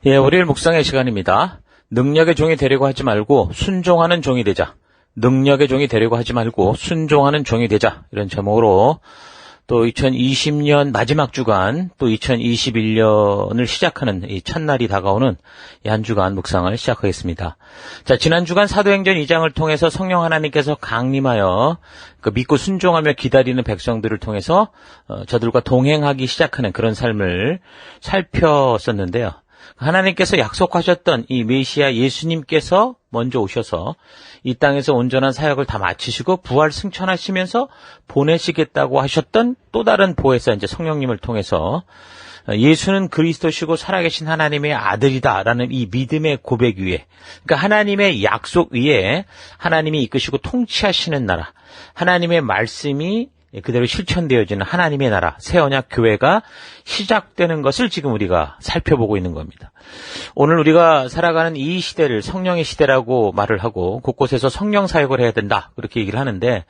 예, 월요일 묵상의 시간입니다. 능력의 종이 되려고 하지 말고 순종하는 종이 되자. 능력의 종이 되려고 하지 말고 순종하는 종이 되자. 이런 제목으로 또 2020년 마지막 주간, 또 2021년을 시작하는 이 첫날이 다가오는 이 한 주간 묵상을 시작하겠습니다. 자, 지난 주간 사도행전 2장을 통해서 성령 하나님께서 강림하여 그 믿고 순종하며 기다리는 백성들을 통해서 저들과 동행하기 시작하는 그런 삶을 살폈었는데요. 하나님께서 약속하셨던 이 메시아 예수님께서 먼저 오셔서 이 땅에서 온전한 사역을 다 마치시고 부활 승천하시면서 보내시겠다고 하셨던 또 다른 보혜사 이제 성령님을 통해서 예수는 그리스도시고 살아계신 하나님의 아들이다라는 이 믿음의 고백 위에, 그러니까 하나님의 약속 위에 하나님이 이끄시고 통치하시는 나라, 하나님의 말씀이 그대로 실천되어지는 하나님의 나라, 새 언약 교회가 시작되는 것을 지금 우리가 살펴보고 있는 겁니다. 오늘 우리가 살아가는 이 시대를 성령의 시대라고 말을 하고 곳곳에서 성령 사역을 해야 된다 그렇게 얘기를 하는데,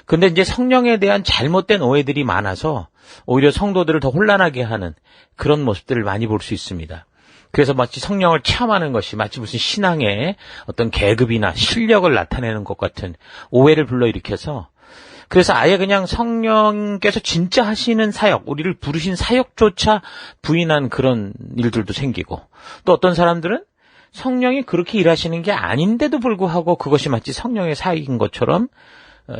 근데 이제 성령에 대한 잘못된 오해들이 많아서 오히려 성도들을 더 혼란하게 하는 그런 모습들을 많이 볼 수 있습니다. 그래서 마치 성령을 체험하는 것이 마치 무슨 신앙의 어떤 계급이나 실력을 나타내는 것 같은 오해를 불러일으켜서, 그래서 아예 그냥 성령께서 진짜 하시는 사역, 우리를 부르신 사역조차 부인한 그런 일들도 생기고, 또 어떤 사람들은 성령이 그렇게 일하시는 게 아닌데도 불구하고 그것이 마치 성령의 사역인 것처럼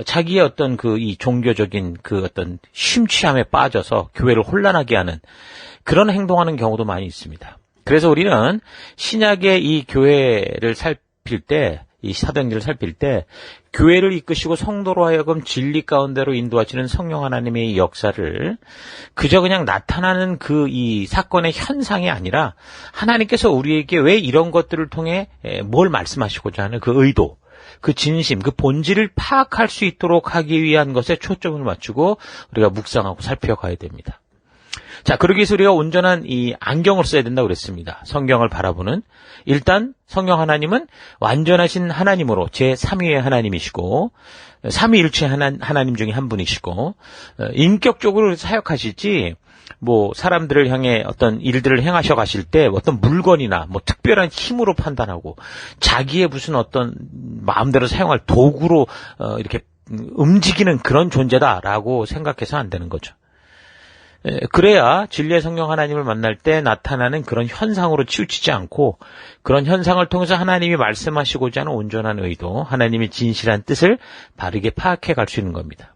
자기의 어떤 이 종교적인 어떤 심취함에 빠져서 교회를 혼란하게 하는 그런 행동하는 경우도 많이 있습니다. 그래서 우리는 신약의 이 교회를 살필 때, 이 사도행전을 살필 때 교회를 이끄시고 성도로 하여금 진리 가운데로 인도하시는 성령 하나님의 이 역사를 그저 그냥 나타나는 이 사건의 현상이 아니라 하나님께서 우리에게 왜 이런 것들을 통해 뭘 말씀하시고자 하는 그 의도, 그 진심, 그 본질을 파악할 수 있도록 하기 위한 것에 초점을 맞추고 우리가 묵상하고 살펴가야 됩니다. 자, 그러기 위해서 우리가 온전한 이 안경을 써야 된다고 그랬습니다. 성경을 바라보는. 일단 성령 하나님은 완전하신 하나님으로 제3위의 하나님이시고 삼위일체 하나님 중에 한 분이시고 인격적으로 사역하시지 사람들을 향해 어떤 일들을 행하셔 가실 때 어떤 물건이나 특별한 힘으로 판단하고 자기의 무슨 어떤 마음대로 사용할 도구로 이렇게 움직이는 그런 존재다라고 생각해서 안 되는 거죠. 그래야 진리의 성령 하나님을 만날 때 나타나는 그런 현상으로 치우치지 않고 그런 현상을 통해서 하나님이 말씀하시고자 하는 온전한 의도, 하나님의 진실한 뜻을 바르게 파악해 갈 수 있는 겁니다.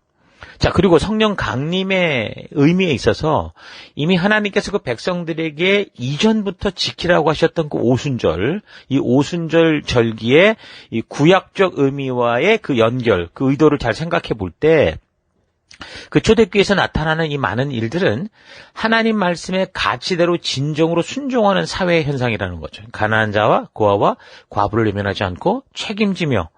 자, 그리고 성령 강림의 의미에 있어서 이미 하나님께서 그 백성들에게 이전부터 지키라고 하셨던 그 오순절, 이 오순절 절기의 이 구약적 의미와의 그 연결, 그 의도를 잘 생각해 볼 때 그 초대교회에서 나타나는 이 많은 일들은 하나님 말씀의 가치대로 진정으로 순종하는 사회의 현상이라는 거죠. 가난한 자와 고아와 과부를 외면하지 않고 책임지며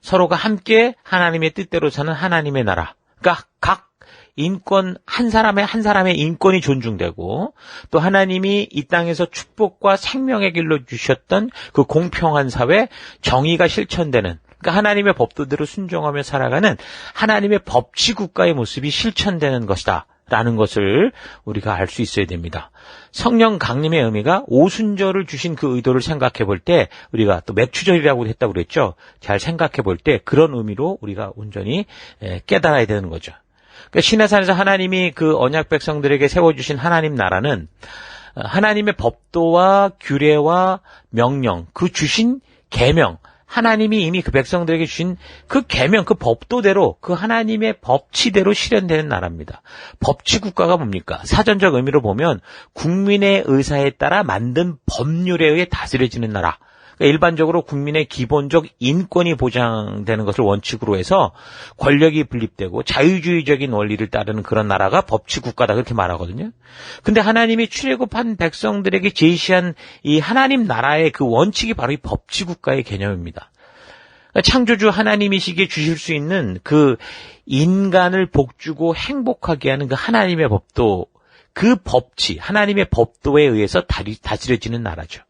서로가 함께 하나님의 뜻대로 사는 하나님의 나라. 그러니까 각 인권, 한 사람의 인권이 존중되고 또 하나님이 이 땅에서 축복과 생명의 길로 주셨던 그 공평한 사회, 정의가 실천되는, 그러니까 하나님의 법도대로 순종하며 살아가는 하나님의 법치 국가의 모습이 실천되는 것이다 라는 것을 우리가 알 수 있어야 됩니다. 성령 강림의 의미가 오순절을 주신 그 의도를 생각해 볼 때, 우리가 또 맥추절이라고 했다고 그랬죠. 잘 생각해 볼 때 그런 의미로 우리가 온전히 깨달아야 되는 거죠. 그러니까 시내산에서 하나님이 그 언약 백성들에게 세워주신 하나님 나라는 하나님의 법도와 규례와 명령, 그 주신 계명, 하나님이 이미 그 백성들에게 주신 그 계명, 그 법도대로, 그 하나님의 법치대로 실현되는 나라입니다. 법치 국가가 뭡니까? 사전적 의미로 보면 국민의 의사에 따라 만든 법률에 의해 다스려지는 나라. 그러니까 일반적으로 국민의 기본적 인권이 보장되는 것을 원칙으로 해서 권력이 분립되고 자유주의적인 원리를 따르는 그런 나라가 법치 국가다 그렇게 말하거든요. 근데 하나님이 출애굽한 백성들에게 제시한 이 하나님 나라의 그 원칙이 바로 이 법치 국가의 개념입니다. 그러니까 창조주 하나님이시기에 주실 수 있는 그 인간을 복주고 행복하게 하는 그 하나님의 법도, 그 법치, 하나님의 법도에 의해서 다스려지는 나라죠.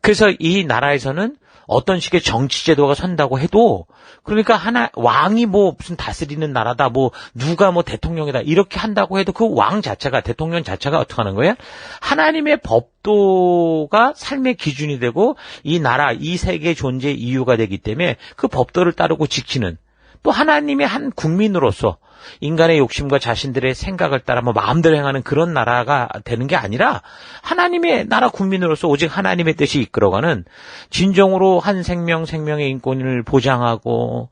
그래서 이 나라에서는 어떤 식의 정치 제도가 선다고 해도 그러니까 왕이 뭐 무슨 다스리는 나라다 뭐 누가 뭐 대통령이다 이렇게 한다고 해도 그 왕 자체가 대통령 자체가 어떻게 하는 거예요? 하나님의 법도가 삶의 기준이 되고 이 나라 이 세계의 존재의 이유가 되기 때문에 그 법도를 따르고 지키는 또 하나님의 한 국민으로서 인간의 욕심과 자신들의 생각을 따라 뭐 마음대로 행하는 그런 나라가 되는 게 아니라 하나님의 나라 국민으로서 오직 하나님의 뜻이 이끌어가는 진정으로 한 생명의 인권을 보장하고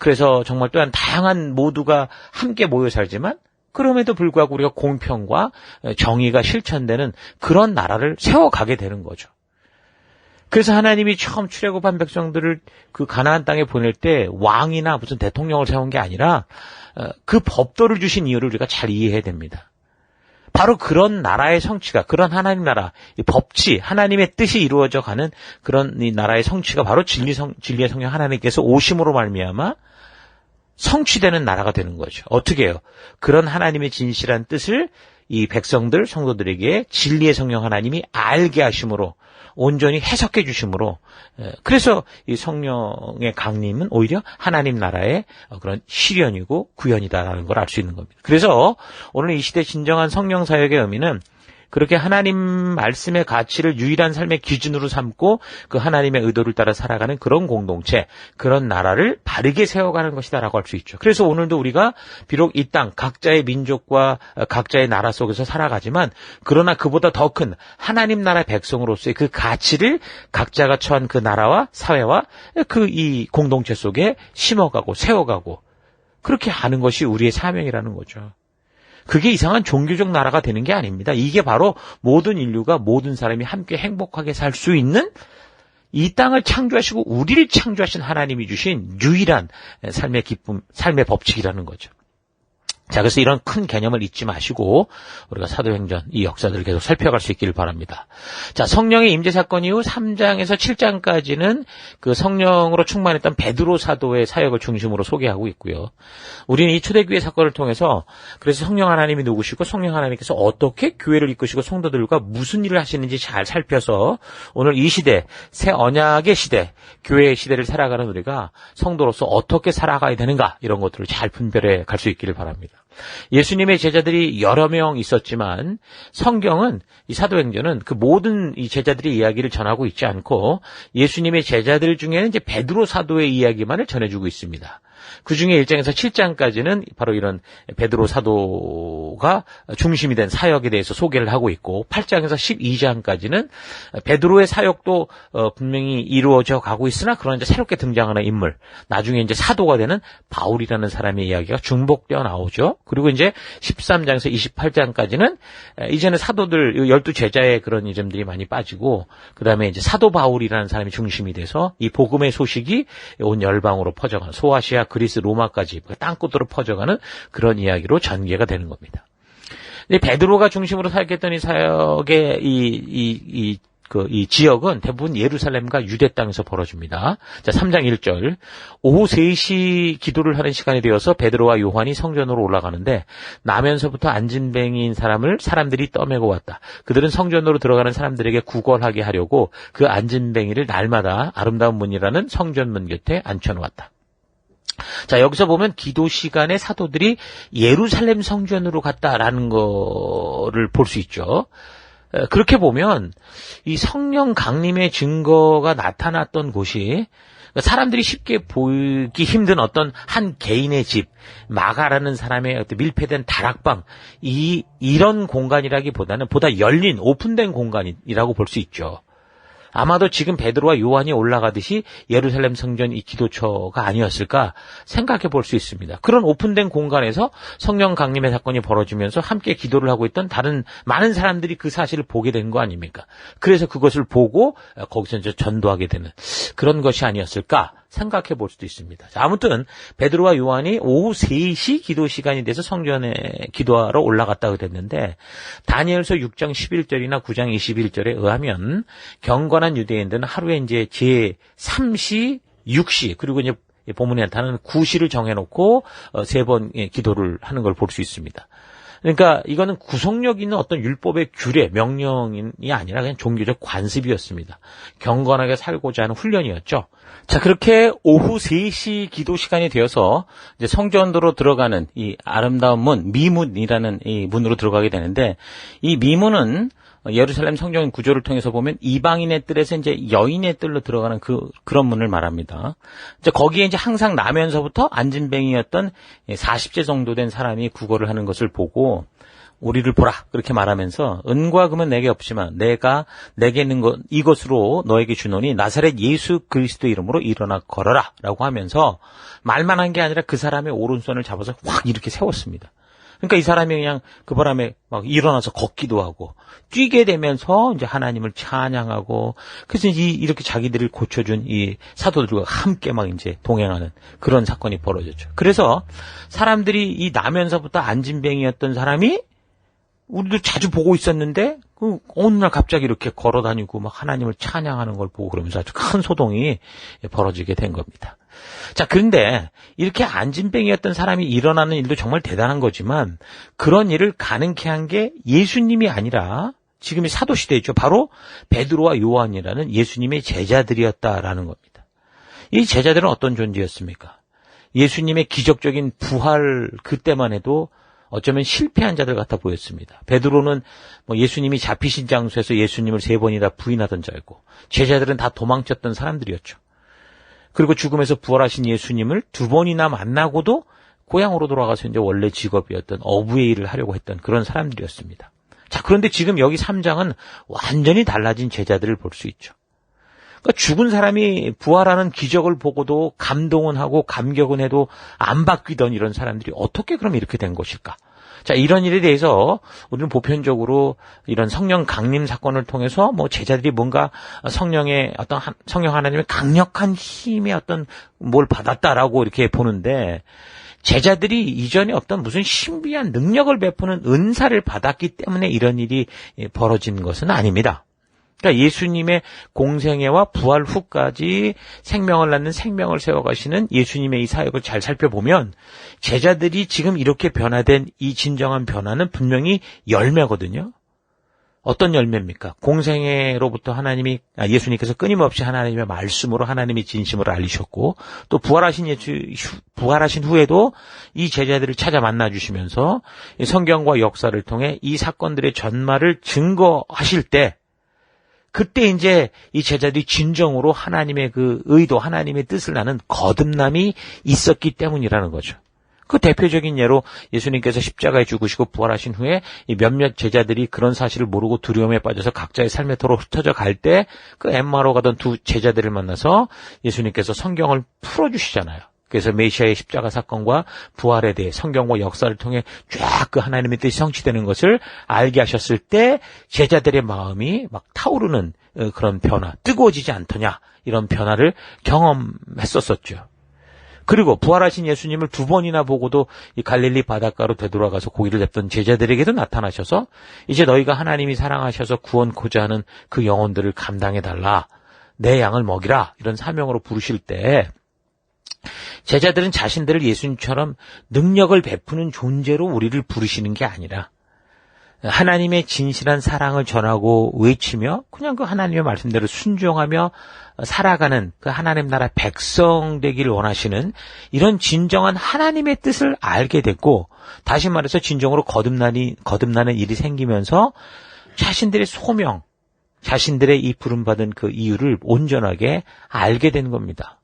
그래서 정말 또한 다양한 모두가 함께 모여 살지만 그럼에도 불구하고 우리가 공평과 정의가 실천되는 그런 나라를 세워가게 되는 거죠. 그래서 하나님이 처음 출애굽한 백성들을 그 가나안 땅에 보낼 때 왕이나 무슨 대통령을 세운 게 아니라 그 법도를 주신 이유를 우리가 잘 이해해야 됩니다. 바로 그런 나라의 성취가 그런 하나님 나라, 이 법치, 하나님의 뜻이 이루어져 가는 그런 이 나라의 성취가 바로 진리의 성령 하나님께서 오심으로 말미암아 성취되는 나라가 되는 거죠. 어떻게 해요? 그런 하나님의 진실한 뜻을 이 백성들, 성도들에게 진리의 성령 하나님이 알게 하심으로 온전히 해석해 주심으로 그래서 이 성령의 강림은 오히려 하나님 나라의 그런 실현이고 구현이다라는 걸 알 수 있는 겁니다. 그래서 오늘 이 시대 진정한 성령 사역의 의미는 그렇게 하나님 말씀의 가치를 유일한 삶의 기준으로 삼고 그 하나님의 의도를 따라 살아가는 그런 공동체, 그런 나라를 바르게 세워가는 것이다라고 할 수 있죠. 그래서 오늘도 우리가 비록 이 땅 각자의 민족과 각자의 나라 속에서 살아가지만 그러나 그보다 더 큰 하나님 나라의 백성으로서의 그 가치를 각자가 처한 그 나라와 사회와 그 이 공동체 속에 심어가고 세워가고 그렇게 하는 것이 우리의 사명이라는 거죠. 그게 이상한 종교적 나라가 되는 게 아닙니다. 이게 바로 모든 인류가 모든 사람이 함께 행복하게 살 수 있는 이 땅을 창조하시고 우리를 창조하신 하나님이 주신 유일한 삶의 기쁨, 삶의 법칙이라는 거죠. 자, 그래서 이런 큰 개념을 잊지 마시고 우리가 사도행전 이 역사들을 계속 살펴갈 수 있기를 바랍니다. 자, 성령의 임재 사건 이후 3장에서 7장까지는 그 성령으로 충만했던 베드로 사도의 사역을 중심으로 소개하고 있고요. 우리는 이 초대교회 사건을 통해서 그래서 성령 하나님이 누구시고 성령 하나님께서 어떻게 교회를 이끄시고 성도들과 무슨 일을 하시는지 잘 살펴서 오늘 이 시대, 새 언약의 시대, 교회의 시대를 살아가는 우리가 성도로서 어떻게 살아가야 되는가 이런 것들을 잘 분별해 갈 수 있기를 바랍니다. 예수님의 제자들이 여러 명 있었지만 성경은 이 사도행전은 그 모든 이 제자들의 이야기를 전하고 있지 않고 예수님의 제자들 중에는 이제 베드로 사도의 이야기만을 전해주고 있습니다. 그 중에 1장에서 7장까지는 바로 이런 베드로 사도가 중심이 된 사역에 대해서 소개를 하고 있고 8장에서 12장까지는 베드로의 사역도 분명히 이루어져 가고 있으나 그러나 이제 새롭게 등장하는 인물, 나중에 이제 사도가 되는 바울이라는 사람의 이야기가 중복되어 나오죠. 그리고 이제 13장에서 28장까지는 이제는 사도들 12제자의 그런 이름들이 많이 빠지고 그다음에 이제 사도 바울이라는 사람이 중심이 돼서 이 복음의 소식이 온 열방으로 퍼져가는 소아시아 그리스 로마까지 땅끝으로 퍼져가는 그런 이야기로 전개가 되는 겁니다. 베드로가 중심으로 사역했던 이 사역의 이 지역은 대부분 예루살렘과 유대 땅에서 벌어집니다. 자, 3장 1절. 오후 3시 기도를 하는 시간이 되어서 베드로와 요한이 성전으로 올라가는데 나면서부터 안진뱅이인 사람을 사람들이 떠매고 왔다. 그들은 성전으로 들어가는 사람들에게 구걸하게 하려고 그 안진뱅이를 날마다 아름다운 문이라는 성전문 곁에 앉혀놓았다. 자, 여기서 보면 기도 시간에 사도들이 예루살렘 성전으로 갔다라는 거를 볼 수 있죠. 그렇게 보면 이 성령 강림의 증거가 나타났던 곳이 사람들이 쉽게 보기 힘든 어떤 한 개인의 집, 마가라는 사람의 어떤 밀폐된 다락방, 이런 공간이라기보다는 보다 열린 오픈된 공간이라고 볼 수 있죠. 아마도 지금 베드로와 요한이 올라가듯이 예루살렘 성전 이 기도처가 아니었을까 생각해 볼 수 있습니다. 그런 오픈된 공간에서 성령 강림의 사건이 벌어지면서 함께 기도를 하고 있던 다른 많은 사람들이 그 사실을 보게 된 거 아닙니까? 그래서 그것을 보고 거기서 이제 전도하게 되는 그런 것이 아니었을까 생각해 볼 수도 있습니다. 자, 아무튼 베드로와 요한이 오후 3시 기도 시간이 돼서 성전에 기도하러 올라갔다고 됐는데 다니엘서 6장 11절이나 9장 21절에 의하면 경건한 유대인들은 하루에 이제 제3시, 6시 그리고 이제 본문에 나타나는 9시를 정해놓고 3번 기도를 하는 걸 볼 수 있습니다. 그러니까 이거는 구속력 있는 어떤 율법의 규례, 명령이 아니라 그냥 종교적 관습이었습니다. 경건하게 살고자 하는 훈련이었죠. 자, 그렇게 오후 3시 기도 시간이 되어서 이제 성전으로 들어가는 이 아름다운 문, 미문이라는 이 문으로 들어가게 되는데, 이 미문은 예루살렘 성경 구조를 통해서 보면 이방인의 뜰에서 이제 여인의 뜰로 들어가는 그런 문을 말합니다. 이제 거기에 이제 항상 나면서부터 안진뱅이였던 40세 정도 된 사람이 구걸을 하는 것을 보고 우리를 보라 그렇게 말하면서 은과 금은 내게 없지만 내가 내게 있는 것 이것으로 너에게 주노니 나사렛 예수 그리스도 이름으로 일어나 걸어라 라고 하면서 말만 한 게 아니라 그 사람의 오른손을 잡아서 확 이렇게 세웠습니다. 그러니까 이 사람이 그냥 그 바람에 막 일어나서 걷기도 하고 뛰게 되면서 이제 하나님을 찬양하고 그래서 이렇게 자기들을 고쳐준 이 사도들과 함께 막 이제 동행하는 그런 사건이 벌어졌죠. 그래서 사람들이 이 나면서부터 안진뱅이였던 사람이 우리도 자주 보고 있었는데 어느 날 갑자기 이렇게 걸어다니고 막 하나님을 찬양하는 걸 보고 그러면서 아주 큰 소동이 벌어지게 된 겁니다. 자, 그런데 이렇게 안진뱅이였던 사람이 일어나는 일도 정말 대단한 거지만 그런 일을 가능케 한 게 예수님이 아니라 지금의 사도시대였죠. 바로 베드로와 요한이라는 예수님의 제자들이었다라는 겁니다. 이 제자들은 어떤 존재였습니까? 예수님의 기적적인 부활 그때만 해도 어쩌면 실패한 자들 같아 보였습니다. 베드로는 예수님이 잡히신 장소에서 예수님을 3번이나 부인하던 자였고 제자들은 다 도망쳤던 사람들이었죠. 그리고 죽음에서 부활하신 예수님을 2번이나 만나고도 고향으로 돌아가서 이제 원래 직업이었던 어부의 일을 하려고 했던 그런 사람들이었습니다. 자, 그런데 지금 여기 3장은 완전히 달라진 제자들을 볼 수 있죠. 그러니까 죽은 사람이 부활하는 기적을 보고도 감동은 하고 감격은 해도 안 바뀌던 이런 사람들이 어떻게 그럼 이렇게 된 것일까? 자, 이런 일에 대해서 우리는 보편적으로 이런 성령 강림 사건을 통해서 제자들이 뭔가 성령의 어떤 성령 하나님의 강력한 힘의 어떤 뭘 받았다라고 이렇게 보는데 제자들이 이전에 어떤 무슨 신비한 능력을 베푸는 은사를 받았기 때문에 이런 일이 벌어진 것은 아닙니다. 그러니까 예수님의 공생애와 부활 후까지 생명을 낳는 생명을 세워가시는 예수님의 이 사역을 잘 살펴보면 제자들이 지금 이렇게 변화된 이 진정한 변화는 분명히 열매거든요. 어떤 열매입니까? 공생애로부터 예수님께서 끊임없이 하나님의 말씀으로 하나님의 진심을 알리셨고 또 부활하신 후에도 이 제자들을 찾아 만나주시면서 성경과 역사를 통해 이 사건들의 전말을 증거하실 때 그때 이제 이 제자들이 진정으로 하나님의 그 의도, 하나님의 뜻을 나는 거듭남이 있었기 때문이라는 거죠. 그 대표적인 예로 예수님께서 십자가에 죽으시고 부활하신 후에 이 몇몇 제자들이 그런 사실을 모르고 두려움에 빠져서 각자의 삶의 도로 흩어져 갈 때 그 엠마오로 가던 2 제자들을 만나서 예수님께서 성경을 풀어주시잖아요. 그래서 메시아의 십자가 사건과 부활에 대해 성경과 역사를 통해 쫙 그 하나님의 뜻이 성취되는 것을 알게 하셨을 때 제자들의 마음이 막 타오르는 그런 변화, 뜨거워지지 않더냐 이런 변화를 경험했었죠. 그리고 부활하신 예수님을 2번이나 보고도 이 갈릴리 바닷가로 되돌아가서 고기를 잡던 제자들에게도 나타나셔서 이제 너희가 하나님이 사랑하셔서 구원코자 하는 그 영혼들을 감당해달라. 내 양을 먹이라. 이런 사명으로 부르실 때 제자들은 자신들을 예수님처럼 능력을 베푸는 존재로 우리를 부르시는 게 아니라 하나님의 진실한 사랑을 전하고 외치며 그냥 그 하나님의 말씀대로 순종하며 살아가는 그 하나님 나라 백성 되기를 원하시는 이런 진정한 하나님의 뜻을 알게 됐고 다시 말해서 진정으로 거듭나는 일이 생기면서 자신들의 소명, 자신들의 이 부름받은 그 이유를 온전하게 알게 된 겁니다.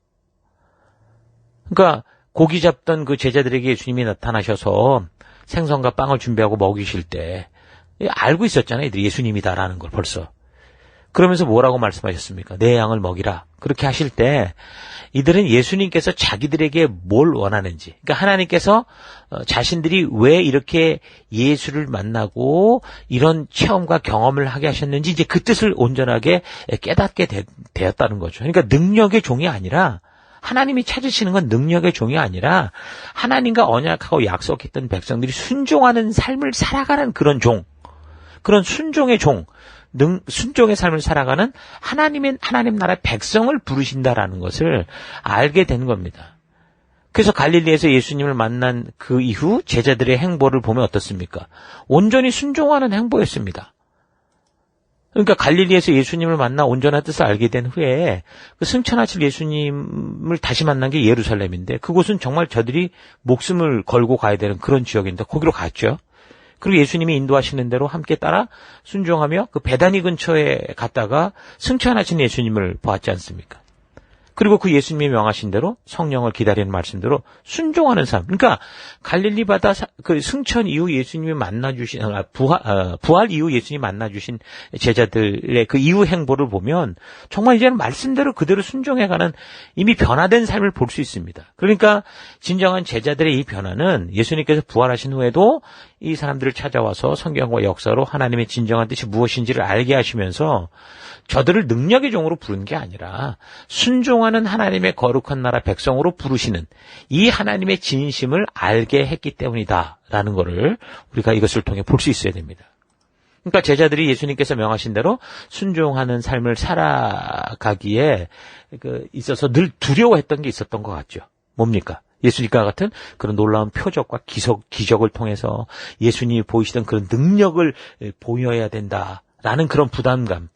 그러니까 고기 잡던 그 제자들에게 예수님이 나타나셔서 생선과 빵을 준비하고 먹이실 때 알고 있었잖아요. 이들이 예수님이다라는 걸 벌써. 그러면서 뭐라고 말씀하셨습니까? 내 양을 먹이라. 그렇게 하실 때 이들은 예수님께서 자기들에게 뭘 원하는지, 그러니까 하나님께서 자신들이 왜 이렇게 예수를 만나고 이런 체험과 경험을 하게 하셨는지 이제 그 뜻을 온전하게 깨닫게 되었다는 거죠. 그러니까 능력의 종이 아니라 하나님이 찾으시는 건 능력의 종이 아니라 하나님과 언약하고 약속했던 백성들이 순종하는 삶을 살아가는 그런 종, 그런 순종의 종, 순종의 삶을 살아가는 하나님 나라 백성을 부르신다라는 것을 알게 된 겁니다. 그래서 갈릴리에서 예수님을 만난 그 이후 제자들의 행보를 보면 어떻습니까? 온전히 순종하는 행보였습니다. 그러니까 갈릴리에서 예수님을 만나 온전한 뜻을 알게 된 후에 그 승천하실 예수님을 다시 만난 게 예루살렘인데 그곳은 정말 저들이 목숨을 걸고 가야 되는 그런 지역인데 거기로 갔죠. 그리고 예수님이 인도하시는 대로 함께 따라 순종하며 그 베다니 근처에 갔다가 승천하신 예수님을 보았지 않습니까? 그리고 그 예수님이 명하신 대로 성령을 기다리는 말씀대로 순종하는 삶. 그러니까 갈릴리 바다 그 승천 이후 예수님이 만나주신 부활 이후 예수님이 만나주신 제자들의 그 이후 행보를 보면 정말 이제는 말씀대로 그대로 순종해가는 이미 변화된 삶을 볼 수 있습니다. 그러니까 진정한 제자들의 이 변화는 예수님께서 부활하신 후에도 이 사람들을 찾아와서 성경과 역사로 하나님의 진정한 뜻이 무엇인지를 알게 하시면서 저들을 능력의 종으로 부른 게 아니라 순종하는 하나님의 거룩한 나라 백성으로 부르시는 이 하나님의 진심을 알게 했기 때문이다라는 것을 우리가 이것을 통해 볼 수 있어야 됩니다. 그러니까 제자들이 예수님께서 명하신 대로 순종하는 삶을 살아가기에 있어서 늘 두려워했던 게 있었던 것 같죠. 뭡니까? 예수님과 같은 그런 놀라운 표적과 기적을 통해서 예수님이 보이시던 그런 능력을 보여야 된다라는 그런 부담감.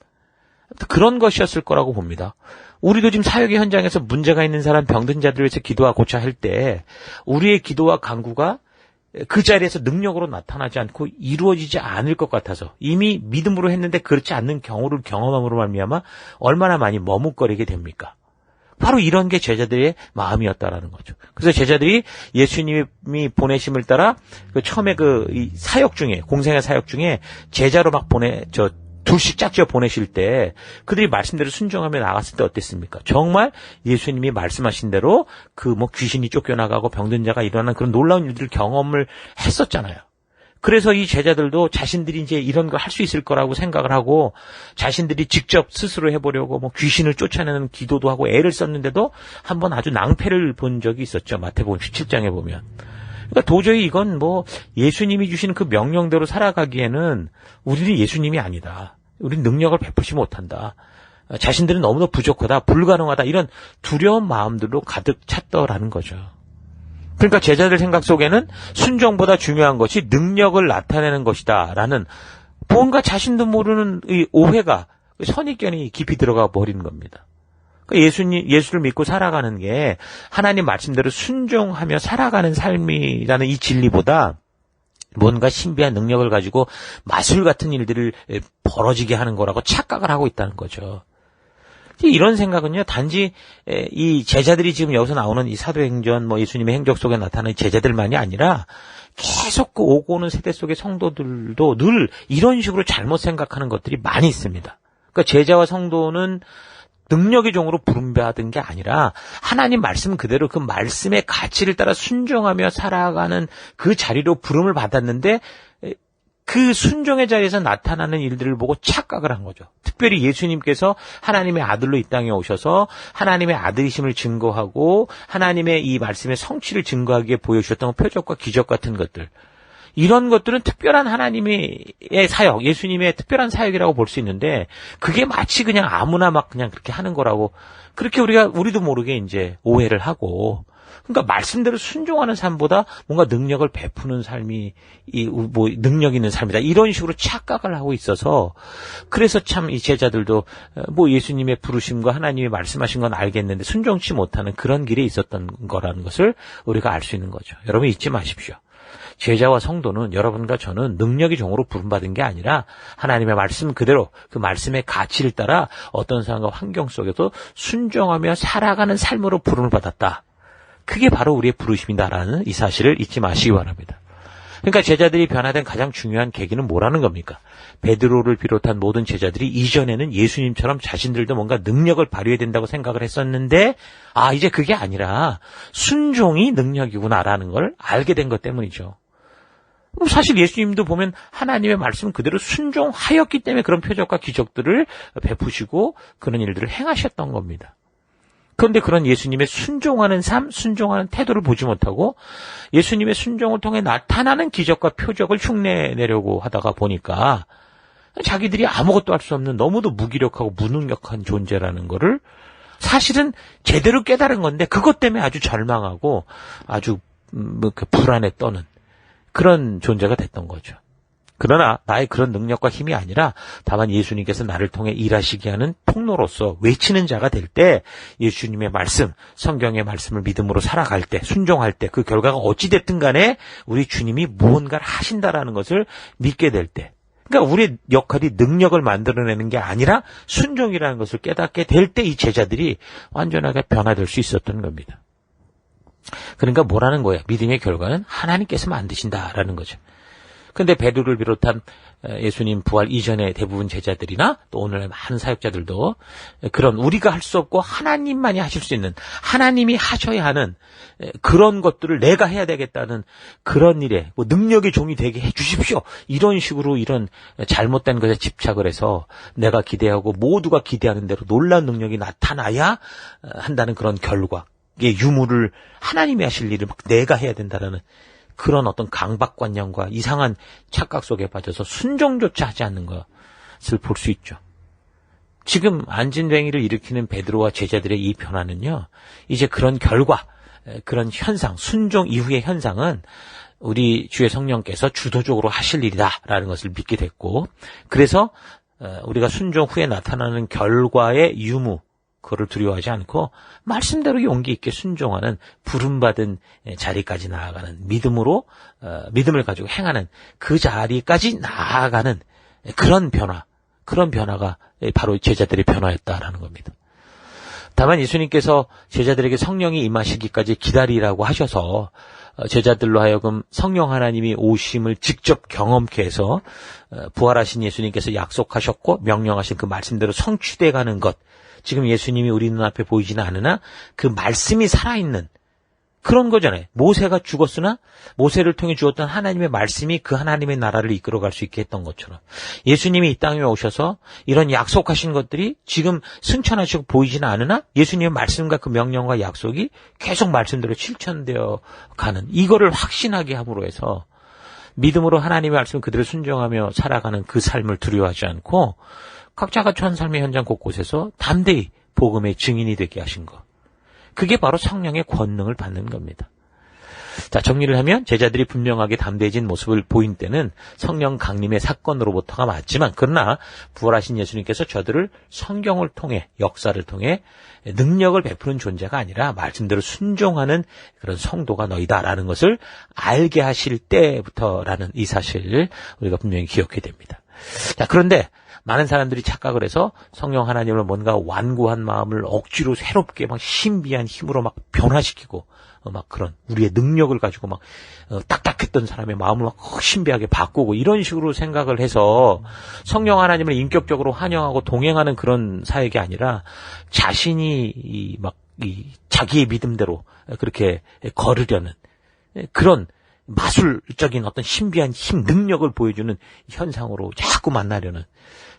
그런 것이었을 거라고 봅니다. 우리도 지금 사역의 현장에서 문제가 있는 사람, 병든 자들을 위해서 기도와 고쳐 할 때 우리의 기도와 간구가 그 자리에서 능력으로 나타나지 않고 이루어지지 않을 것 같아서 이미 믿음으로 했는데 그렇지 않는 경우를 경험함으로 말미암아 얼마나 많이 머뭇거리게 됩니까? 바로 이런 게 제자들의 마음이었다라는 거죠. 그래서 제자들이 예수님이 보내심을 따라 처음에 이 사역 중에 공생의 사역 중에 제자로 막 둘씩 짝지어 보내실 때 그들이 말씀대로 순종하며 나갔을 때 어땠습니까? 정말 예수님이 말씀하신 대로 귀신이 쫓겨나가고 병든 자가 일어나는 그런 놀라운 일들을 경험을 했었잖아요. 그래서 이 제자들도 자신들이 이제 이런 걸 할 수 있을 거라고 생각을 하고 자신들이 직접 스스로 해보려고 귀신을 쫓아내는 기도도 하고 애를 썼는데도 한번 아주 낭패를 본 적이 있었죠. 마태복음 17장에 보면. 그러니까 도저히 이건 예수님이 주시는 그 명령대로 살아가기에는 우리는 예수님이 아니다. 우리는 능력을 베푸지 못한다. 자신들은 너무나 부족하다, 불가능하다 이런 두려운 마음들로 가득 찼더라는 거죠. 그러니까 제자들 생각 속에는 순종보다 중요한 것이 능력을 나타내는 것이다 라는 뭔가 자신도 모르는 이 오해가 선입견이 깊이 들어가 버리는 겁니다. 예수를 믿고 살아가는 게 하나님 말씀대로 순종하며 살아가는 삶이라는 이 진리보다 뭔가 신비한 능력을 가지고 마술 같은 일들을 벌어지게 하는 거라고 착각을 하고 있다는 거죠. 이런 생각은요, 단지 이 제자들이 지금 여기서 나오는 이 사도행전, 예수님의 행적 속에 나타나는 제자들만이 아니라 계속 오고 오는 세대 속의 성도들도 늘 이런 식으로 잘못 생각하는 것들이 많이 있습니다. 그러니까 제자와 성도는 능력의 종으로 부름받은 게 아니라 하나님 말씀 그대로 그 말씀의 가치를 따라 순종하며 살아가는 그 자리로 부름을 받았는데 그 순종의 자리에서 나타나는 일들을 보고 착각을 한 거죠. 특별히 예수님께서 하나님의 아들로 이 땅에 오셔서 하나님의 아들이심을 증거하고 하나님의 이 말씀의 성취를 증거하기에 보여주셨던 표적과 기적 같은 것들. 이런 것들은 특별한 하나님의 사역, 예수님의 특별한 사역이라고 볼 수 있는데 그게 마치 그냥 아무나 막 그냥 그렇게 하는 거라고 그렇게 우리도 모르게 이제 오해를 하고 그러니까 말씀대로 순종하는 삶보다 뭔가 능력을 베푸는 삶이 능력 있는 삶이다. 이런 식으로 착각을 하고 있어서 그래서 참 이 제자들도 예수님의 부르심과 하나님이 말씀하신 건 알겠는데 순종치 못하는 그런 길에 있었던 거라는 것을 우리가 알 수 있는 거죠. 여러분 잊지 마십시오. 제자와 성도는 여러분과 저는 능력의 종으로 부름받은 게 아니라 하나님의 말씀 그대로 그 말씀의 가치를 따라 어떤 상황과 환경 속에도 순종하며 살아가는 삶으로 부름을 받았다. 그게 바로 우리의 부르심이다라는 이 사실을 잊지 마시기 바랍니다. 그러니까 제자들이 변화된 가장 중요한 계기는 뭐라는 겁니까? 베드로를 비롯한 모든 제자들이 이전에는 예수님처럼 자신들도 뭔가 능력을 발휘해야 된다고 생각을 했었는데 이제 그게 아니라 순종이 능력이구나라는 걸 알게 된 것 때문이죠. 사실 예수님도 보면 하나님의 말씀 그대로 순종하였기 때문에 그런 표적과 기적들을 베푸시고 그런 일들을 행하셨던 겁니다. 그런데 그런 예수님의 순종하는 삶, 순종하는 태도를 보지 못하고 예수님의 순종을 통해 나타나는 기적과 표적을 흉내내려고 하다가 보니까 자기들이 아무것도 할 수 없는 너무도 무기력하고 무능력한 존재라는 거를 사실은 제대로 깨달은 건데 그것 때문에 아주 절망하고 아주 불안에 떠는 그런 존재가 됐던 거죠. 그러나 나의 그런 능력과 힘이 아니라 다만 예수님께서 나를 통해 일하시게 하는 통로로서 외치는 자가 될 때 예수님의 말씀, 성경의 말씀을 믿음으로 살아갈 때, 순종할 때 그 결과가 어찌 됐든 간에 우리 주님이 무언가를 하신다라는 것을 믿게 될 때, 그러니까 우리의 역할이 능력을 만들어내는 게 아니라 순종이라는 것을 깨닫게 될 때 이 제자들이 완전하게 변화될 수 있었던 겁니다. 그러니까 뭐라는 거예요? 믿음의 결과는 하나님께서 만드신다라는 거죠. 근데 베드로를 비롯한 예수님 부활 이전의 대부분 제자들이나 또 오늘날 많은 사역자들도 그런 우리가 할 수 없고 하나님만이 하실 수 있는, 하나님이 하셔야 하는 그런 것들을 내가 해야 되겠다는 그런 일에 능력의 종이 되게 해 주십시오. 이런 식으로 이런 잘못된 것에 집착을 해서 내가 기대하고 모두가 기대하는 대로 놀라운 능력이 나타나야 한다는 그런 결과, 이게 유무를 하나님이 하실 일을 막 내가 해야 된다라는 그런 어떤 강박관념과 이상한 착각 속에 빠져서 순종조차 하지 않는 것을 볼 수 있죠. 지금 안진뱅이를 일으키는 베드로와 제자들의 이 변화는요, 이제 그런 결과, 그런 현상, 순종 이후의 현상은 우리 주의 성령께서 주도적으로 하실 일이다라는 것을 믿게 됐고, 그래서 우리가 순종 후에 나타나는 결과의 유무, 그거를 두려워하지 않고 말씀대로 용기 있게 순종하는 부름받은 자리까지 나아가는 믿음으로 믿음을 가지고 행하는 그 자리까지 나아가는 그런 변화가 바로 제자들의 변화였다라는 겁니다. 다만 예수님께서 제자들에게 성령이 임하시기까지 기다리라고 하셔서 제자들로 하여금 성령 하나님이 오심을 직접 경험케 해서 부활하신 예수님께서 약속하셨고 명령하신 그 말씀대로 성취돼 가는 것, 지금 예수님이 우리 눈앞에 보이지는 않으나 그 말씀이 살아있는 그런 거잖아요. 모세가 죽었으나 모세를 통해 주었던 하나님의 말씀이 그 하나님의 나라를 이끌어갈 수 있게 했던 것처럼 예수님이 이 땅에 오셔서 이런 약속하신 것들이 지금 승천하시고 보이지는 않으나 예수님의 말씀과 그 명령과 약속이 계속 말씀대로 실천되어 가는, 이거를 확신하게 함으로 해서 믿음으로 하나님의 말씀을 그대로 순종하며 살아가는 그 삶을 두려워하지 않고 각자가 처한 삶의 현장 곳곳에서 담대히 복음의 증인이 되게 하신 것. 그게 바로 성령의 권능을 받는 겁니다. 자, 정리를 하면 제자들이 분명하게 담대해진 모습을 보인 때는 성령 강림의 사건으로부터가 맞지만, 그러나 부활하신 예수님께서 저들을 성경을 통해, 역사를 통해 능력을 베푸는 존재가 아니라 말씀대로 순종하는 그런 성도가 너희다라는 것을 알게 하실 때부터라는 이 사실을 우리가 분명히 기억해야 됩니다. 자, 그런데 많은 사람들이 착각을 해서 성령 하나님을 뭔가 완고한 마음을 억지로 새롭게 막 신비한 힘으로 막 변화시키고 막 그런 우리의 능력을 가지고 막 딱딱했던 사람의 마음을 막 신비하게 바꾸고 이런 식으로 생각을 해서 성령 하나님을 인격적으로 환영하고 동행하는 그런 사역이 아니라 자신이 자기의 믿음대로 그렇게 걸으려는 그런 마술적인 어떤 신비한 힘, 능력을 보여주는 현상으로 자꾸 만나려는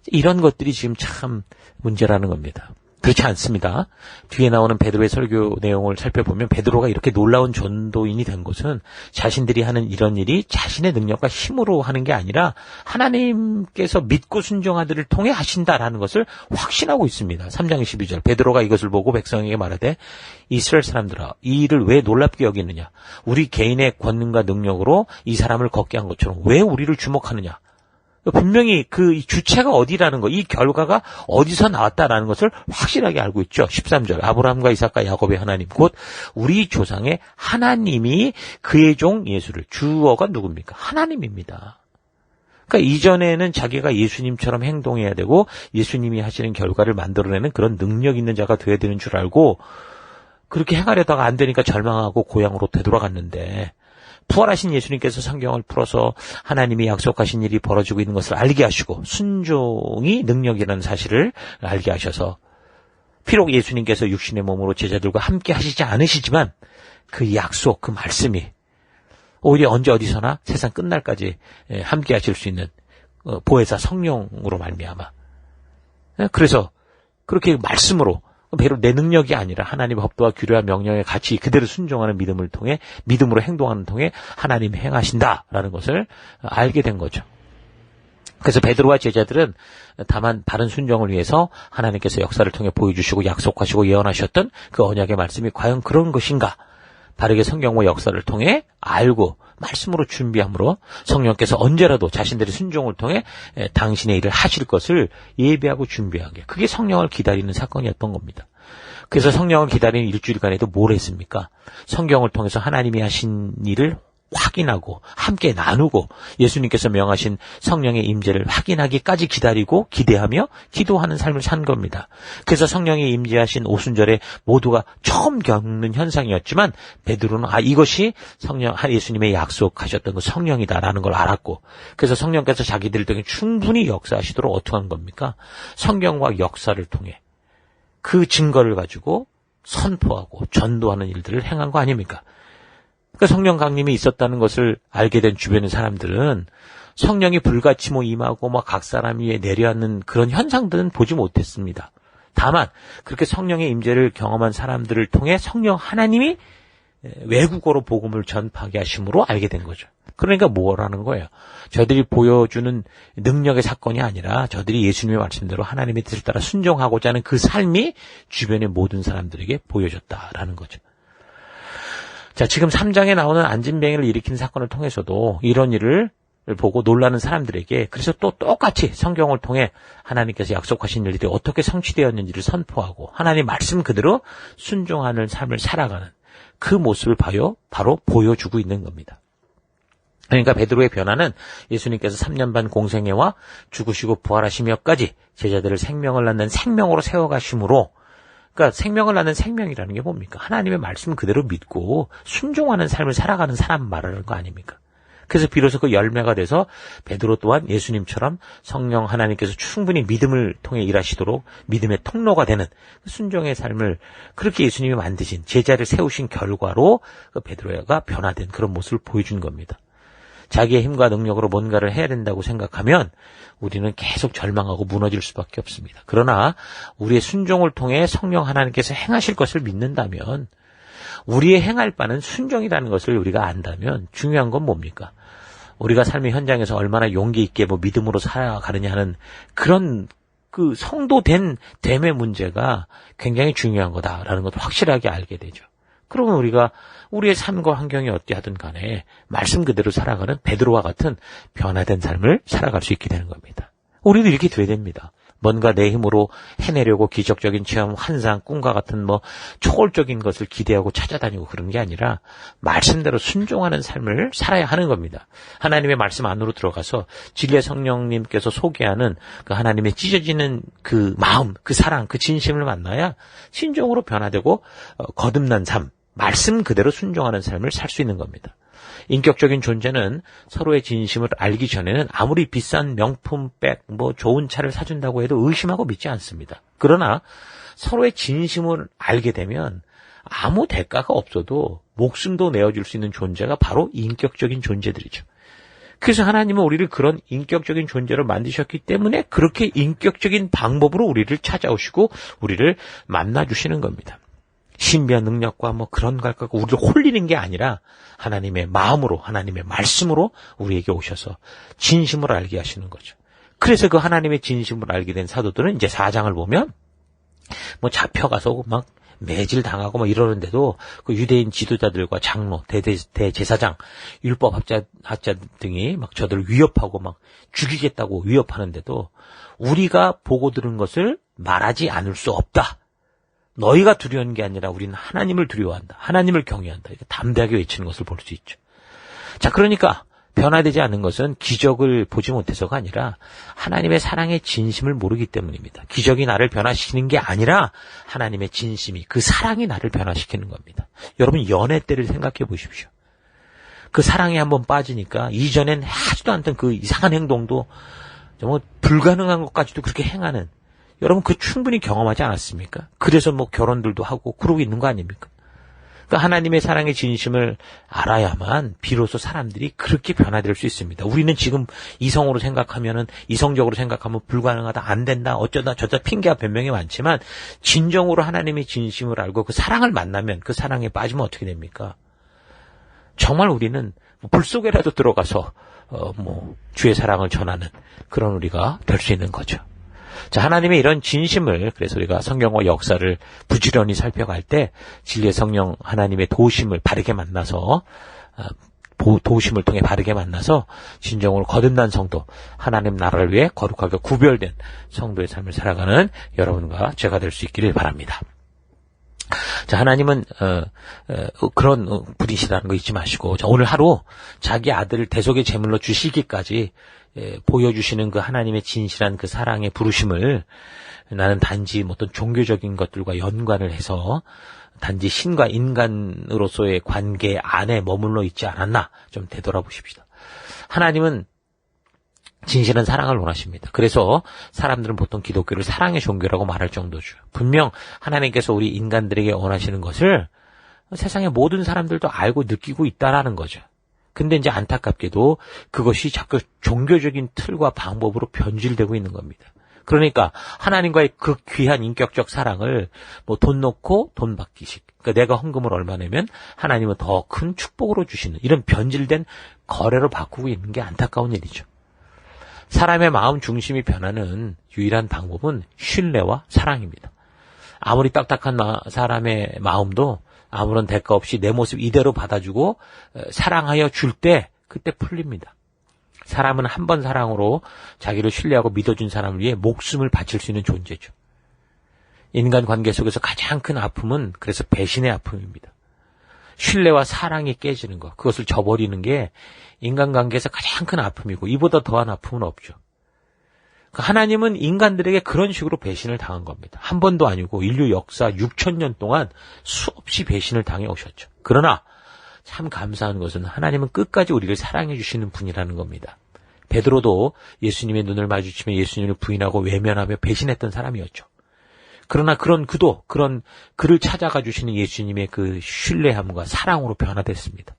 이런 것들이 지금 참 문제라는 겁니다. 그렇지 않습니다. 뒤에 나오는 베드로의 설교 내용을 살펴보면 베드로가 이렇게 놀라운 전도인이 된 것은 자신들이 하는 이런 일이 자신의 능력과 힘으로 하는 게 아니라 하나님께서 믿고 순종하들을 통해 하신다라는 것을 확신하고 있습니다. 3장 12절 베드로가 이것을 보고 백성에게 말하되 이스라엘 사람들아 이 일을 왜 놀랍게 여기느냐, 우리 개인의 권능과 능력으로 이 사람을 걷게 한 것처럼 왜 우리를 주목하느냐. 분명히 그 주체가 어디라는 거, 이 결과가 어디서 나왔다라는 것을 확실하게 알고 있죠. 13절 아브라함과 이삭과 야곱의 하나님 곧 우리 조상의 하나님이 그의 종 예수를, 주어가 누굽니까? 하나님입니다. 그러니까 이전에는 자기가 예수님처럼 행동해야 되고 예수님이 하시는 결과를 만들어내는 그런 능력 있는 자가 되어야 되는 줄 알고 그렇게 행하려다가 안 되니까 절망하고 고향으로 되돌아갔는데, 부활하신 예수님께서 성경을 풀어서 하나님이 약속하신 일이 벌어지고 있는 것을 알게 하시고 순종이 능력이라는 사실을 알게 하셔서 비록 예수님께서 육신의 몸으로 제자들과 함께 하시지 않으시지만 그 약속, 그 말씀이 오히려 언제 어디서나 세상 끝날까지 함께 하실 수 있는 보혜사 성령으로 말미암아, 그래서 그렇게 말씀으로 비록 내 능력이 아니라 하나님의 법도와 규례와 명령에 같이 그대로 순종하는 믿음을 통해, 믿음으로 행동하는 통해 하나님이 행하신다라는 것을 알게 된 거죠. 그래서 베드로와 제자들은 다만 바른 순종을 위해서 하나님께서 역사를 통해 보여주시고 약속하시고 예언하셨던 그 언약의 말씀이 과연 그런 것인가? 바르게 성경과 역사를 통해 알고 말씀으로 준비함으로 성령께서 언제라도 자신들의 순종을 통해 당신의 일을 하실 것을 예비하고 준비하게. 그게 성령을 기다리는 사건이었던 겁니다. 그래서 성령을 기다리는 일주일간에도 뭘 했습니까? 성경을 통해서 하나님이 하신 일을 확인하고 함께 나누고 예수님께서 명하신 성령의 임재를 확인하기까지 기다리고 기대하며 기도하는 삶을 산 겁니다. 그래서 성령이 임재하신 오순절에 모두가 처음 겪는 현상이었지만 베드로는 이것이 예수님의 약속하셨던 그 성령이다라는 걸 알았고 그래서 성령께서 자기들 등에 충분히 역사하시도록 어떻게 한 겁니까? 성경과 역사를 통해 그 증거를 가지고 선포하고 전도하는 일들을 행한 거 아닙니까? 그러니까 성령 강림이 있었다는 것을 알게 된 주변의 사람들은 성령이 불같이 임하고 각 사람 위에 내려앉는 그런 현상들은 보지 못했습니다. 다만 그렇게 성령의 임재를 경험한 사람들을 통해 성령 하나님이 외국어로 복음을 전파하게 하심으로 알게 된 거죠. 그러니까 뭐라는 거예요? 저들이 보여주는 능력의 사건이 아니라 저들이 예수님의 말씀대로 하나님의 뜻을 따라 순종하고자 하는 그 삶이 주변의 모든 사람들에게 보여졌다라는 거죠. 자, 지금 3장에 나오는 안진뱅이를 일으킨 사건을 통해서도 이런 일을 보고 놀라는 사람들에게 그래서 또 똑같이 성경을 통해 하나님께서 약속하신 일들이 어떻게 성취되었는지를 선포하고 하나님 말씀 그대로 순종하는 삶을 살아가는 그 모습을 바로 보여주고 있는 겁니다. 그러니까 베드로의 변화는 예수님께서 3년 반 공생애와 죽으시고 부활하시며까지 제자들을 생명을 낳는 생명으로 세워가심으로 그러니까 생명을 낳는 생명이라는 게 뭡니까? 하나님의 말씀 그대로 믿고 순종하는 삶을 살아가는 사람 말하는 거 아닙니까? 그래서 비로소 그 열매가 돼서 베드로 또한 예수님처럼 성령 하나님께서 충분히 믿음을 통해 일하시도록 믿음의 통로가 되는 순종의 삶을 그렇게 예수님이 만드신 제자를 세우신 결과로 그 베드로가 변화된 그런 모습을 보여준 겁니다. 자기의 힘과 능력으로 뭔가를 해야 된다고 생각하면 우리는 계속 절망하고 무너질 수밖에 없습니다. 그러나 우리의 순종을 통해 성령 하나님께서 행하실 것을 믿는다면 우리의 행할 바는 순종이라는 것을 우리가 안다면 중요한 건 뭡니까? 우리가 삶의 현장에서 얼마나 용기 있게 믿음으로 살아가느냐 하는 그런 그 성도된 됨의 문제가 굉장히 중요한 거다라는 것을 확실하게 알게 되죠. 그러면 우리가 우리의 삶과 환경이 어찌하든 간에 말씀 그대로 살아가는 베드로와 같은 변화된 삶을 살아갈 수 있게 되는 겁니다. 우리도 이렇게 돼야 됩니다. 뭔가 내 힘으로 해내려고 기적적인 체험, 환상, 꿈과 같은 초월적인 것을 기대하고 찾아다니고 그런 게 아니라 말씀대로 순종하는 삶을 살아야 하는 겁니다. 하나님의 말씀 안으로 들어가서 진리의 성령님께서 소개하는 그 하나님의 찢어지는 그 마음, 그 사랑, 그 진심을 만나야 신종으로 변화되고 거듭난 삶, 말씀 그대로 순종하는 삶을 살 수 있는 겁니다. 인격적인 존재는 서로의 진심을 알기 전에는 아무리 비싼 명품백, 좋은 차를 사준다고 해도 의심하고 믿지 않습니다. 그러나 서로의 진심을 알게 되면 아무 대가가 없어도 목숨도 내어줄 수 있는 존재가 바로 인격적인 존재들이죠. 그래서 하나님은 우리를 그런 인격적인 존재로 만드셨기 때문에 그렇게 인격적인 방법으로 우리를 찾아오시고 우리를 만나주시는 겁니다. 신비한 능력과 그런 걸 갖고 우리를 홀리는 게 아니라 하나님의 마음으로 하나님의 말씀으로 우리에게 오셔서 진심을 알게 하시는 거죠. 그래서 그 하나님의 진심을 알게 된 사도들은 이제 4장을 보면 잡혀가서 매질 당하고 이러는데도 그 유대인 지도자들과 장로, 대제사장, 율법학자 등이 저들을 위협하고 죽이겠다고 위협하는데도 우리가 보고 들은 것을 말하지 않을 수 없다. 너희가 두려운 게 아니라 우리는 하나님을 두려워한다. 하나님을 경외한다. 이렇게 담대하게 외치는 것을 볼 수 있죠. 자, 그러니까 변화되지 않는 것은 기적을 보지 못해서가 아니라 하나님의 사랑의 진심을 모르기 때문입니다. 기적이 나를 변화시키는 게 아니라 하나님의 진심이, 그 사랑이 나를 변화시키는 겁니다. 여러분 연애 때를 생각해 보십시오. 그 사랑에 한번 빠지니까 이전엔 하지도 않던 그 이상한 행동도 정말 불가능한 것까지도 그렇게 행하는, 여러분 그 충분히 경험하지 않았습니까? 그래서 결혼들도 하고 그러고 있는 거 아닙니까? 그러니까 하나님의 사랑의 진심을 알아야만 비로소 사람들이 그렇게 변화될 수 있습니다. 우리는 지금 이성적으로 생각하면 불가능하다, 안 된다, 어쩌다 저쩌다 핑계와 변명이 많지만 진정으로 하나님의 진심을 알고 그 사랑을 만나면, 그 사랑에 빠지면 어떻게 됩니까? 정말 우리는 불 속에라도 들어가서 주의 사랑을 전하는 그런 우리가 될 수 있는 거죠. 자, 하나님의 이런 진심을, 그래서 우리가 성경과 역사를 부지런히 살펴갈 때 진리의 성령 하나님의 도우심을 바르게 만나서, 도우심을 통해 바르게 만나서 진정으로 거듭난 성도, 하나님 나라를 위해 거룩하게 구별된 성도의 삶을 살아가는 여러분과 제가 될 수 있기를 바랍니다. 자, 하나님은 그런 분이시라는 거 잊지 마시고, 자, 오늘 하루 자기 아들을 대속의 제물로 주시기까지 보여주시는 그 하나님의 진실한 그 사랑의 부르심을 나는 단지 어떤 종교적인 것들과 연관을 해서 단지 신과 인간으로서의 관계 안에 머물러 있지 않았나 좀 되돌아보십시다. 하나님은 진실한 사랑을 원하십니다. 그래서 사람들은 보통 기독교를 사랑의 종교라고 말할 정도죠. 분명 하나님께서 우리 인간들에게 원하시는 것을 세상의 모든 사람들도 알고 느끼고 있다라는 거죠. 근데 이제 안타깝게도 그것이 자꾸 종교적인 틀과 방법으로 변질되고 있는 겁니다. 그러니까 하나님과의 그 귀한 인격적 사랑을 돈 놓고 돈 받기식. 그러니까 내가 헌금을 얼마 내면 하나님은 더 큰 축복으로 주시는 이런 변질된 거래로 바꾸고 있는 게 안타까운 일이죠. 사람의 마음 중심이 변하는 유일한 방법은 신뢰와 사랑입니다. 아무리 딱딱한 사람의 마음도 아무런 대가 없이 내 모습 이대로 받아주고 사랑하여 줄 때 그때 풀립니다. 사람은 한 번 사랑으로 자기를 신뢰하고 믿어준 사람을 위해 목숨을 바칠 수 있는 존재죠. 인간관계 속에서 가장 큰 아픔은 그래서 배신의 아픔입니다. 신뢰와 사랑이 깨지는 것, 그것을 저버리는 게 인간관계에서 가장 큰 아픔이고 이보다 더한 아픔은 없죠. 하나님은 인간들에게 그런 식으로 배신을 당한 겁니다. 한 번도 아니고 인류 역사 6,000년 동안 수없이 배신을 당해 오셨죠. 그러나 참 감사한 것은 하나님은 끝까지 우리를 사랑해 주시는 분이라는 겁니다. 베드로도 예수님의 눈을 마주치며 예수님을 부인하고 외면하며 배신했던 사람이었죠. 그러나 그런 그를 찾아가 주시는 예수님의 그 신뢰함과 사랑으로 변화됐습니다.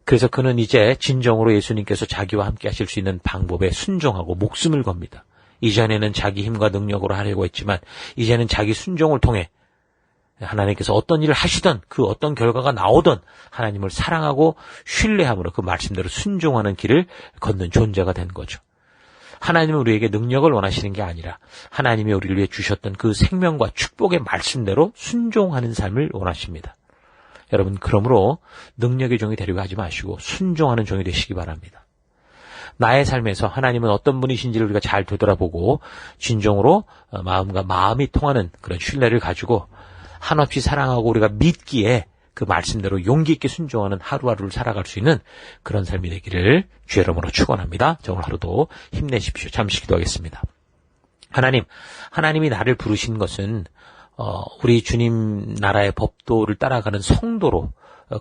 그래서 그는 이제 진정으로 예수님께서 자기와 함께 하실 수 있는 방법에 순종하고 목숨을 겁니다. 이전에는 자기 힘과 능력으로 하려고 했지만 이제는 자기 순종을 통해 하나님께서 어떤 일을 하시든 그 어떤 결과가 나오든 하나님을 사랑하고 신뢰함으로 그 말씀대로 순종하는 길을 걷는 존재가 된 거죠. 하나님은 우리에게 능력을 원하시는 게 아니라 하나님이 우리를 위해 주셨던 그 생명과 축복의 말씀대로 순종하는 삶을 원하십니다. 여러분, 그러므로 능력의 종이 되려고 하지 마시고 순종하는 종이 되시기 바랍니다. 나의 삶에서 하나님은 어떤 분이신지를 우리가 잘 되돌아보고 진정으로 마음과 마음이 통하는 그런 신뢰를 가지고 한없이 사랑하고 우리가 믿기에 그 말씀대로 용기 있게 순종하는 하루하루를 살아갈 수 있는 그런 삶이 되기를 주의 이름으로 축원합니다. 오늘 하루도 힘내십시오. 잠시 기도하겠습니다. 하나님이 나를 부르신 것은 우리 주님 나라의 법도를 따라가는 성도로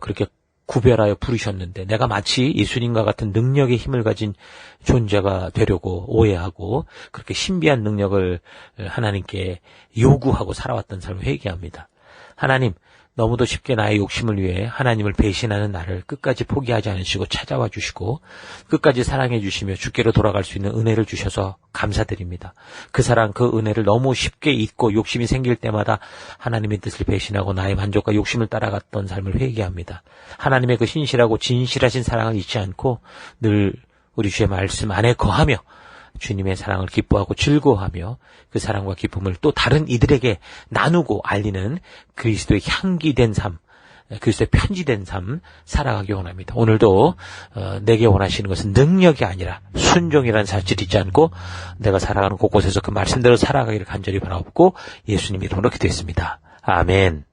그렇게 구별하여 부르셨는데 내가 마치 예수님과 같은 능력의 힘을 가진 존재가 되려고 오해하고 그렇게 신비한 능력을 하나님께 요구하고 살아왔던 삶을 회개합니다. 하나님, 너무도 쉽게 나의 욕심을 위해 하나님을 배신하는 나를 끝까지 포기하지 않으시고 찾아와 주시고 끝까지 사랑해 주시며 주께로 돌아갈 수 있는 은혜를 주셔서 감사드립니다. 그 사랑, 그 은혜를 너무 쉽게 잊고 욕심이 생길 때마다 하나님의 뜻을 배신하고 나의 만족과 욕심을 따라갔던 삶을 회개합니다. 하나님의 그 신실하고 진실하신 사랑을 잊지 않고 늘 우리 주의 말씀 안에 거하며 주님의 사랑을 기뻐하고 즐거워하며 그 사랑과 기쁨을 또 다른 이들에게 나누고 알리는 그리스도의 향기된 삶, 그리스도의 편지된 삶 살아가기 원합니다. 오늘도 내게 원하시는 것은 능력이 아니라 순종이라는 사실을 잊지 않고 내가 살아가는 곳곳에서 그 말씀대로 살아가기를 간절히 바라옵고 예수님 이름으로 기도했습니다. 아멘.